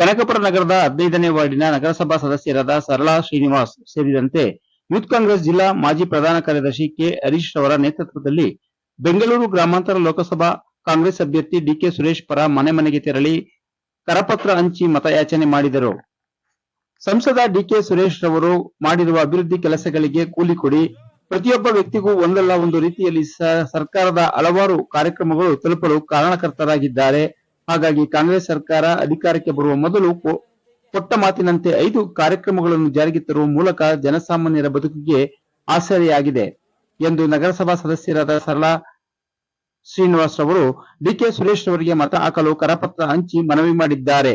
ಕನಕಪುರ ನಗರದ 15ನೇ ವಾರ್ಡಿನ ನಗರಸಭಾ ಸದಸ್ಯರಾದ ಸರಳಾ ಶ್ರೀನಿವಾಸ್ ಸೇರಿದಂತೆ ಯೂತ್ ಕಾಂಗ್ರೆಸ್ ಜಿಲ್ಲಾ ಮಾಜಿ ಪ್ರಧಾನ ಕಾರ್ಯದರ್ಶಿ ಕೆ ಹರೀಶ್ ರವರ ನೇತೃತ್ವದಲ್ಲಿ ಬೆಂಗಳೂರು ಗ್ರಾಮಾಂತರ ಲೋಕಸಭಾ ಕಾಂಗ್ರೆಸ್ ಅಭ್ಯರ್ಥಿ ಡಿಕೆ ಸುರೇಶ್ ಪರ ಮನೆ ಮನೆಗೆ ತೆರಳಿ ಕರಪತ್ರ ಹಂಚಿ ಮತಯಾಚನೆ ಮಾಡಿದರು. ಸಂಸದ ಡಿಕೆ ಸುರೇಶ್ ರವರು ಮಾಡಿರುವ ಅಭಿವೃದ್ಧಿ ಕೆಲಸಗಳಿಗೆ ಕೂಲಿ ಕೊಡಿ, ಪ್ರತಿಯೊಬ್ಬ ವ್ಯಕ್ತಿಗೂ ಒಂದಲ್ಲ ಒಂದು ರೀತಿಯಲ್ಲಿ ಸರ್ಕಾರದ ಹಲವಾರು ಕಾರ್ಯಕ್ರಮಗಳು ತಲುಪಲು ಕಾರಣಕರ್ತರಾಗಿದ್ದಾರೆ. ಹಾಗಾಗಿ ಕಾಂಗ್ರೆಸ್ ಸರ್ಕಾರ ಅಧಿಕಾರಕ್ಕೆ ಬರುವ ಮೊದಲು ಕೊಟ್ಟ ಮಾತಿನಂತೆ 5 ಕಾರ್ಯಕ್ರಮಗಳನ್ನು ಜಾರಿಗೆ ತರುವ ಮೂಲಕ ಜನಸಾಮಾನ್ಯರ ಬದುಕಿಗೆ ಆಸರೆಯಾಗಿದೆ ಎಂದು ನಗರಸಭಾ ಸದಸ್ಯರಾದ ಸರಳಾ ಶ್ರೀನಿವಾಸ್ ರವರು ಡಿಕೆ ಸುರೇಶ್ ರವರಿಗೆ ಮತ ಹಾಕಲು ಕರಪತ್ರ ಹಂಚಿ ಮನವಿ ಮಾಡಿದ್ದಾರೆ.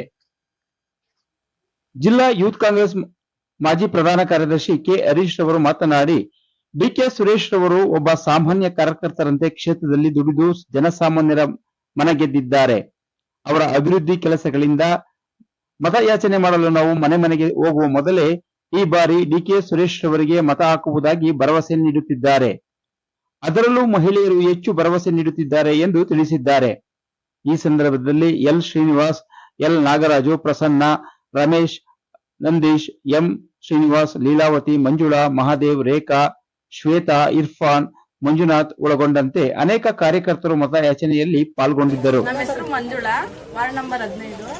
ಜಿಲ್ಲಾ ಯೂತ್ ಕಾಂಗ್ರೆಸ್ ಮಾಜಿ ಪ್ರಧಾನ ಕಾರ್ಯದರ್ಶಿ ಕೆ ಹರೀಶ್ ರವರು ಮಾತನಾಡಿ, ಡಿಕೆ ಸುರೇಶ್ ರವರು ಒಬ್ಬ ಸಾಮಾನ್ಯ ಕಾರ್ಯಕರ್ತರಂತೆ ಕ್ಷೇತ್ರದಲ್ಲಿ ದುಡಿದು ಜನಸಾಮಾನ್ಯರ ಮನಗೆದ್ದಿದ್ದಾರೆ. ಅವರ ಅಭಿವೃದ್ಧಿ ಕೆಲಸಗಳಿಂದ ಮತಯಾಚನೆ ಮಾಡಲು ನಾವು ಮನೆ ಮನೆಗೆ ಹೋಗುವ ಮೊದಲೇ ಈ ಬಾರಿ ಡಿಕೆ ಸುರೇಶ್ ರವರಿಗೆ ಮತ ಹಾಕುವುದಾಗಿ ಭರವಸೆ ನೀಡುತ್ತಿದ್ದಾರೆ. ಅದರಲ್ಲೂ ಮಹಿಳೆಯರು ಹೆಚ್ಚು ಭರವಸೆ ನೀಡುತ್ತಿದ್ದಾರೆ ಎಂದು ತಿಳಿಸಿದ್ದಾರೆ. ಈ ಸಂದರ್ಭದಲ್ಲಿ L Srinivas, L Nagaraju, Prasanna, Ramesh, Nandish, M Srinivas, Leelavathi, Manjula, Mahadev, Rekha, Shweta, Irfan, Manjunath ಒಳಗೊಂಡಂತೆ ಅನೇಕ ಕಾರ್ಯಕರ್ತರು ಮತಯಾಚನೆಯಲ್ಲಿ ಪಾಲ್ಗೊಂಡಿದ್ದರು. ನಮ್ಮ ಹೆಸರು ಮಂಜುಳಾ, ವಾರ್ಡ್ ನಂಬರ್ 15.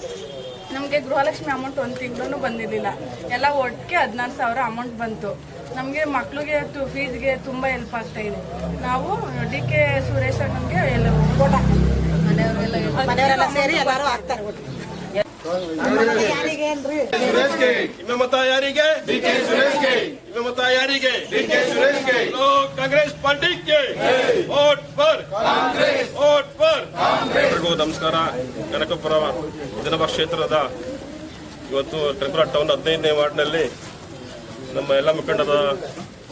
ನಮಗೆ ಗೃಹಲಕ್ಷ್ಮಿ ಅಮೌಂಟ್ 1 ತಿಂಗಳು ಬಂದಿರಲಿಲ್ಲ. ಎಲ್ಲ ಒಟ್ಟಿಗೆ 16,000 ಅಮೌಂಟ್ ಬಂತು. ನಮಗೆ ಮಕ್ಕಳಿಗೆ ಫೀಸ್ಗೆ ತುಂಬ ಹೆಲ್ಪ್ ಆಗ್ತಾ ಇದೆ. ನಾವು ಡಿಕೆ ಸುರೇಶ್ ನಮಗೆ ಮನೆಯವರೆಲ್ಲ ಸೇರಿ ಎಲ್ಲರೂ ಆಗ್ತಾರೆ. ಕಾಂಗ್ರೆಸ್ ಪಾರ್ಟಿಗೆ vote for Congress, vote for Congress. ನಮಸ್ಕಾರ. ಕನಕಪುರ ವಿಧಾನಸಭಾ ಕ್ಷೇತ್ರದ ಇವತ್ತು ಕನಕಪುರ ಟೌನ್ 15ನೇ ವಾರ್ಡ್ನಲ್ಲಿ ನಮ್ಮ ಎಲ್ಲ ಮುಖಂಡರ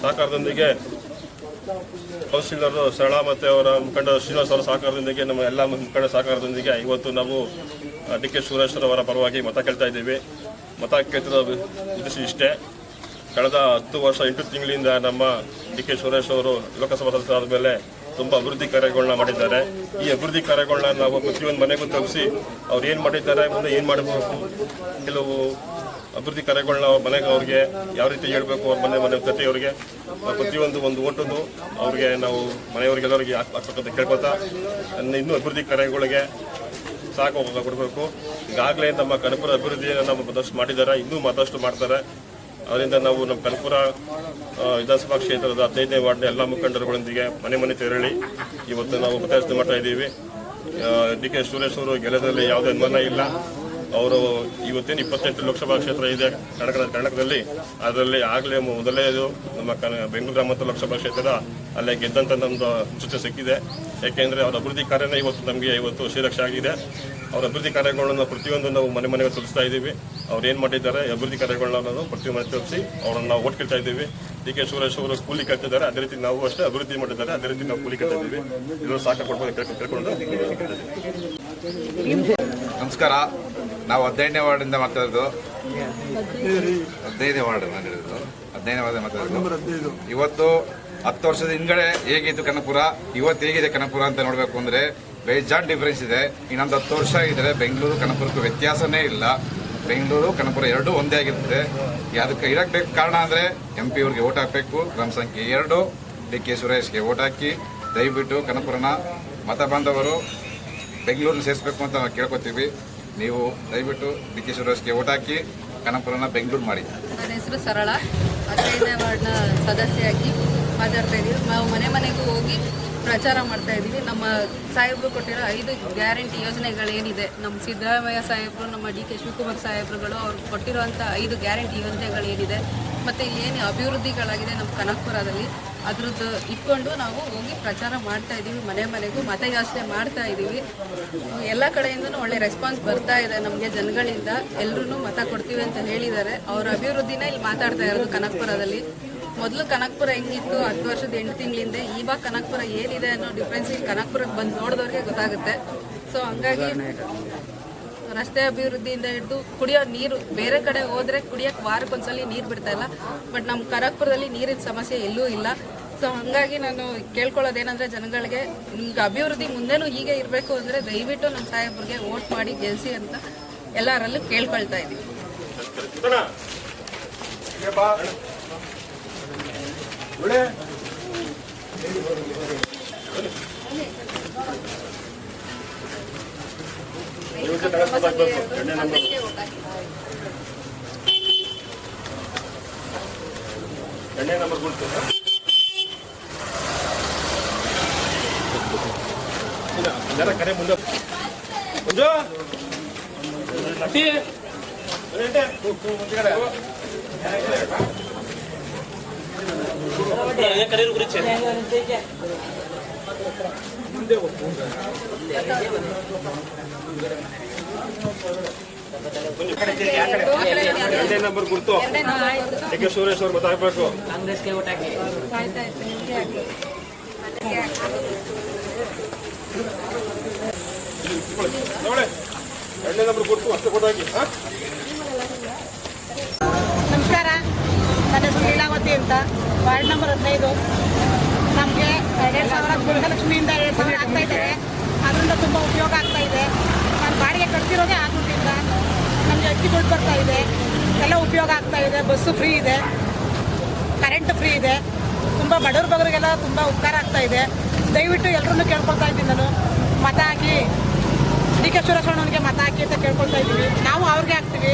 ಸಹಕಾರದೊಂದಿಗೆ ಕೌನ್ಸಿಲರ್ ಸರಳಾ ಮತ್ತು ಅವರ ಮುಖಂಡ ಶ್ರೀನಿವಾಸ್ ಅವರ ಸಹಕಾರದೊಂದಿಗೆ ನಮ್ಮ ಎಲ್ಲ ಮುಖಂಡರ ಸಹಕಾರದೊಂದಿಗೆ ಇವತ್ತು ನಾವು ಡಿಕೆ ಸುರೇಶ್ ಅವರ ಪರವಾಗಿ ಮತ ಕೇಳ್ತಾ ಇದ್ದೀವಿ. ಮತ ಕೇಳ್ತಿರೋ ಉದ್ದೇಶ ಇಷ್ಟೇ. ಕಳೆದ 10 ವರ್ಷ 8 ತಿಂಗಳಿಂದ ನಮ್ಮ ಡಿಕೆ ಸುರೇಶ್ ಅವರು ಲೋಕಸಭಾ ಸದಸ್ಯರಾದ ಮೇಲೆ ತುಂಬ ಅಭಿವೃದ್ಧಿ ಕಾರ್ಯಗಳನ್ನ ಮಾಡಿದ್ದಾರೆ. ಈ ಅಭಿವೃದ್ಧಿ ಕಾರ್ಯಗಳನ್ನ ನಾವು ಪ್ರತಿಯೊಂದು ಮನೆಗೂ ತಲುಪಿಸಿ ಅವ್ರು ಏನು ಮಾಡಿದ್ದಾರೆ, ಮುಂದೆ ಏನು ಮಾಡಬೇಕು, ಕೆಲವು ಅಭಿವೃದ್ಧಿ ಕಾರ್ಯಗಳನ್ನ ಮನೆಗೆ ಅವ್ರಿಗೆ ಯಾವ ರೀತಿ ಹೇಳಬೇಕು, ಅವ್ರ ಮನೆ ಜೊತೆಯವರಿಗೆ ಪ್ರತಿಯೊಂದು ಒಂದು ಓಟನ್ನು ಅವ್ರಿಗೆ ನಾವು ಮನೆಯವರಿಗೆಲ್ಲರಿಗೆ ಹಾಕ್ಬೇಕಂತ ಕೇಳ್ಕೊತಾ ಇನ್ನೂ ಅಭಿವೃದ್ಧಿ ಕಾರ್ಯಗಳಿಗೆ ಸಾಕು ಕೊಡಬೇಕು. ಈಗಾಗಲೇ ನಮ್ಮ ಕನಕಪುರ ಅಭಿವೃದ್ಧಿಯನ್ನು ನಾವು ಮತ್ತಷ್ಟು ಮಾಡಿದ್ದಾರೆ, ಇನ್ನೂ ಮತ್ತಷ್ಟು ಮಾಡ್ತಾರೆ. ಅದರಿಂದ ನಾವು ನಮ್ಮ ಕನಕಪುರ ವಿಧಾನಸಭಾ ಕ್ಷೇತ್ರದ 15ನೇ ವಾರ್ಡ್ನ ಎಲ್ಲ ಮುಖಂಡರುಗಳೊಂದಿಗೆ ಮನೆ ಮನೆ ತೆರಳಿ ಇವತ್ತು ನಾವು ಮತಯಾಚನೆ ಮಾಡ್ತಾ ಇದ್ದೀವಿ. ಡಿಕೆ ಸುರೇಶ್ ಅವರು ಗೆಲ್ಲದಲ್ಲಿ ಯಾವುದೇ ಅನುಮಾನ ಇಲ್ಲ. ಅವರು ಇವತ್ತೇನು 28 ಲೋಕಸಭಾ ಕ್ಷೇತ್ರ ಇದೆ ಕರ್ನಾಟಕದಲ್ಲಿ, ಅದರಲ್ಲಿ ಆಗಲೇ ಮೊದಲೇದು ನಮ್ಮ ಬೆಂಗಳೂರು ಗ್ರಾಮಾಂತರ ಲೋಕಸಭಾ ಕ್ಷೇತ್ರ ಅಲ್ಲೇ ಗೆದ್ದಂತ ನಮ್ಮದು ಸೂಚನೆ ಸಿಕ್ಕಿದೆ. ಯಾಕೆಂದರೆ ಅವರ ಅಭಿವೃದ್ಧಿ ಕಾರ್ಯನೇ ಇವತ್ತು ನಮಗೆ ಶ್ರೀರಕ್ಷೆ ಆಗಿದೆ. ಅವರ ಅಭಿವೃದ್ಧಿ ಕಾರ್ಯಗಳನ್ನು ಪ್ರತಿಯೊಂದು ನಾವು ಮನೆ ಮನೆಗೆ ತಲುಪಿಸ್ತಾ ಇದ್ದೀವಿ. ಅವ್ರು ಏನು ಮಾಡಿದ್ದಾರೆ ಅಭಿವೃದ್ಧಿ ಕಾರ್ಯಗಳನ್ನ ನಾವು ಪ್ರತಿಯೊಂದು ಮನೆ ತಲುಪಿಸಿ ಅವ್ರನ್ನ ನಾವು ಓಟ್ ಕೇಳ್ತಾ ಇದ್ದೀವಿ. ಡಿಕೆ ಸುರೇಶ್ ಅವರು ಕೂಲಿ ಕೇಳ್ತಿದ್ದಾರೆ, ಅದೇ ರೀತಿ ನಾವು ಅಷ್ಟೇ ಅಭಿವೃದ್ಧಿ ಮಾಡಿದ್ದಾರೆ, ಅದೇ ರೀತಿ ನಾವು ಕೂಲಿ ಕೇಳ್ತಾ ಇದ್ದೀವಿ. ಇದನ್ನು ಸಾಕು ಕೊಡ್ಬೋದು ಕೇಳ್ಕೊಂಡು. ನಮಸ್ಕಾರ. ನಾವು 15ನೇ ವಾರ್ಡಿಂದ ಮಾತಾಡೋದು. 15ನೇ ವಾರ್ಡ್ ನಾನು ಹೇಳಿದ್ದು 15ನೇ ವಾರ್ಡ್ ಮಾತಾಡೋದು. ಇವತ್ತು 10 ವರ್ಷದ ಹಿಂದ್ಗಡೆ ಹೇಗಿತ್ತು ಕನಕಪುರ, ಇವತ್ತು ಹೇಗಿದೆ ಕನಕಪುರ ಅಂತ ನೋಡಬೇಕು ಅಂದರೆ ಬೇಜಾನ್ ಡಿಫ್ರೆನ್ಸ್ ಇದೆ. ಇನ್ನೊಂದು 10 ವರ್ಷ ಇದ್ದರೆ ಬೆಂಗಳೂರು ಕನಕಪುರಕ್ಕೂ ವ್ಯತ್ಯಾಸನೇ ಇಲ್ಲ. ಬೆಂಗಳೂರು ಕನಕಪುರ ಎರಡೂ ಒಂದೇ ಆಗಿರ್ತದೆ. ಅದಕ್ಕೆ ಇರಕ್ಕೆ ಕಾರಣ ಅಂದರೆ MP ಅವ್ರಿಗೆ ಓಟ್ ಹಾಕಬೇಕು. ಕ್ರಮ ಸಂಖ್ಯೆ 2 ಡಿಕೆ ಸುರೇಶ್ಗೆ ಓಟ್ ಹಾಕಿ ದಯವಿಟ್ಟು ಕನಕಪುರನ ಮತ ಬಾಂಧವರು ಬೆಂಗಳೂರಿನ ಸೇರಿಸಬೇಕು ಅಂತ ನಾವು ಕೇಳ್ಕೊತೀವಿ. ನೀವು ದಯವಿಟ್ಟು ಡಿಕೆ ಸುರೇಶ್ಗೆ ಓಟ್ ಹಾಕಿ ಕನಕಪುರನ ಬೆಂಗಳೂರು ಮಾಡಿ. ನನ್ನ ಹೆಸರು ಸರಳಾ, 15ನೇ ವಾರ್ಡ್ನ ಸದಸ್ಯೆಯಾಗಿ ಮಾತಾಡ್ತಾ ಇದ್ದೀವಿ. ನಾವು ಮನೆ ಮನೆಗೂ ಹೋಗಿ ಪ್ರಚಾರ ಮಾಡ್ತಾ ಇದ್ದೀವಿ. ನಮ್ಮ ಸಾಹೇಬರು ಕೊಟ್ಟಿರೋ 5 ಗ್ಯಾರಂಟಿ ಯೋಜನೆಗಳೇನಿದೆ, ನಮ್ಮ ಸಿದ್ದರಾಮಯ್ಯ ಸಾಹೇಬರು, ನಮ್ಮ DK ಶಿವಕುಮಾರ್ ಸಾಹೇಬರುಗಳು ಅವ್ರು ಕೊಟ್ಟಿರುವಂಥ 5 ಗ್ಯಾರಂಟಿ ಯೋಜನೆಗಳೇನಿದೆ ಮತ್ತು ಏನು ಅಭಿವೃದ್ಧಿಗಳಾಗಿದೆ ನಮ್ಮ ಕನಕಪುರದಲ್ಲಿ, ಅದ್ರದ್ದು ಇಟ್ಕೊಂಡು ನಾವು ಹೋಗಿ ಪ್ರಚಾರ ಮಾಡ್ತಾ ಇದ್ದೀವಿ. ಮನೆ ಮನೆಗೂ ಮತಯಾಚನೆ ಮಾಡ್ತಾ ಇದ್ದೀವಿ. ಎಲ್ಲ ಕಡೆಯಿಂದನೂ ಒಳ್ಳೆ ರೆಸ್ಪಾನ್ಸ್ ಬರ್ತಾ ಇದೆ ನಮಗೆ ಜನಗಳಿಂದ. ಎಲ್ಲರೂ ಮತ ಕೊಡ್ತೀವಿ ಅಂತ ಹೇಳಿದ್ದಾರೆ. ಅವ್ರ ಅಭಿವೃದ್ಧಿನ ಇಲ್ಲಿ ಮಾತಾಡ್ತಾ ಇರೋದು ಕನಕಪುರದಲ್ಲಿ. ಮೊದಲು ಕನಕಪುರ ಹೆಂಗಿತ್ತು 10 ವರ್ಷದ 8 ತಿಂಗಳಿಂದ, ಇವಾಗ ಕನಕಪುರ ಏನಿದೆ ಅನ್ನೋ ಡಿಫ್ರೆನ್ಸ್ ಇಲ್ಲಿ ಕನಕಪುರಕ್ಕೆ ಬಂದು ನೋಡಿದವ್ರಿಗೆ ಗೊತ್ತಾಗುತ್ತೆ. ಸೊ ಹಂಗಾಗಿ ರಸ್ತೆ ಅಭಿವೃದ್ಧಿಯಿಂದ ಹಿಡಿದು ಕುಡಿಯೋ ನೀರು, ಬೇರೆ ಕಡೆ ಹೋದರೆ ಕುಡಿಯೋಕ್ಕೆ ವಾರಕ್ಕೊಂದ್ಸಲಿ ನೀರು ಬಿಡ್ತಾ ಇಲ್ಲ. ಬಟ್ ನಮ್ಮ ಕನಕಪುರದಲ್ಲಿ ನೀರಿನ ಸಮಸ್ಯೆ ಎಲ್ಲೂ ಇಲ್ಲ. ಸೊ ಹಾಗಾಗಿ ನಾನು ಕೇಳ್ಕೊಳ್ಳೋದೇನೆಂದರೆ ಜನಗಳಿಗೆ, ಈಗ ಅಭಿವೃದ್ಧಿ ಮುಂದೆನೂ ಹೀಗೆ ಇರಬೇಕು ಅಂದರೆ ದಯವಿಟ್ಟು ನಮ್ಮ ಸಾಹೇಬ್ರಿಗೆ ವೋಟ್ ಮಾಡಿ ಗೆಲ್ಲಿಸಿ ಅಂತ ಎಲ್ಲರಲ್ಲೂ ಕೇಳ್ಕೊಳ್ತಾ ಇದ್ದೀವಿ. ಎರಡನೇ ನಂಬರ್ ಗುರುತು ಜನ ಕರೆ ಮುಂದೆ ಮಂಜು ಎರಡನೇ ನಂಬರ್ ಗುರುತು ಡಿ ಕೆ ಸುರೇಶ್ ಅವ್ರು ಗೊತ್ತಾಗಬೇಕು. ಎರಡನೇ ನಂಬರ್ ಗುರುತು ಅಷ್ಟೇ ಕೊಟ್ಟಾಗಿ. ನಮಸ್ಕಾರ, ನನ್ನ ಹೆಸರು ಲೀಲಾವತಿ ಅಂತ, ವಾರ್ಡ್ ನಂಬರ್ 15. ನಮಗೆ 2,000 ಗೃಹಲಕ್ಷ್ಮಿಯಿಂದ 2,000 ಆಗ್ತಾ ಇದ್ದಾರೆ. ಅದರಿಂದ ತುಂಬ ಉಪಯೋಗ ಆಗ್ತಾ ಇದೆ. ನಾನು ಬಾಡಿಗೆ ಕಟ್ತಿರೋದೇ ಆ ದುಡ್ಡಿಂದ. ನಮಗೆ ಅಕ್ಕಿ ದುಡ್ಡು ಬರ್ತಾ ಇದೆ, ಎಲ್ಲ ಉಪಯೋಗ ಆಗ್ತಾ ಇದೆ. ಬಸ್ಸು ಫ್ರೀ ಇದೆ, ಕರೆಂಟ್ ಫ್ರೀ ಇದೆ. ತುಂಬ ಬಡವ್ರಿಗೆಲ್ಲ ತುಂಬ ಉಪಕಾರ ಆಗ್ತಾ ಇದೆ. ದಯವಿಟ್ಟು ಎಲ್ಲರನ್ನೂ ಕೇಳ್ಕೊಳ್ತಾ ಇದ್ದೀನಿ ನಾನು, ಮತ ಹಾಕಿ ಡಿ ಕೆ ಸುರೇಶ್ ಅಣ್ಣನಿಗೆ ಮತ ಹಾಕಿ ಅಂತ ಕೇಳ್ಕೊಳ್ತಾ ಇದ್ದೀವಿ. ನಾವು ಅವ್ರಿಗೆ ಹಾಕ್ತೀವಿ.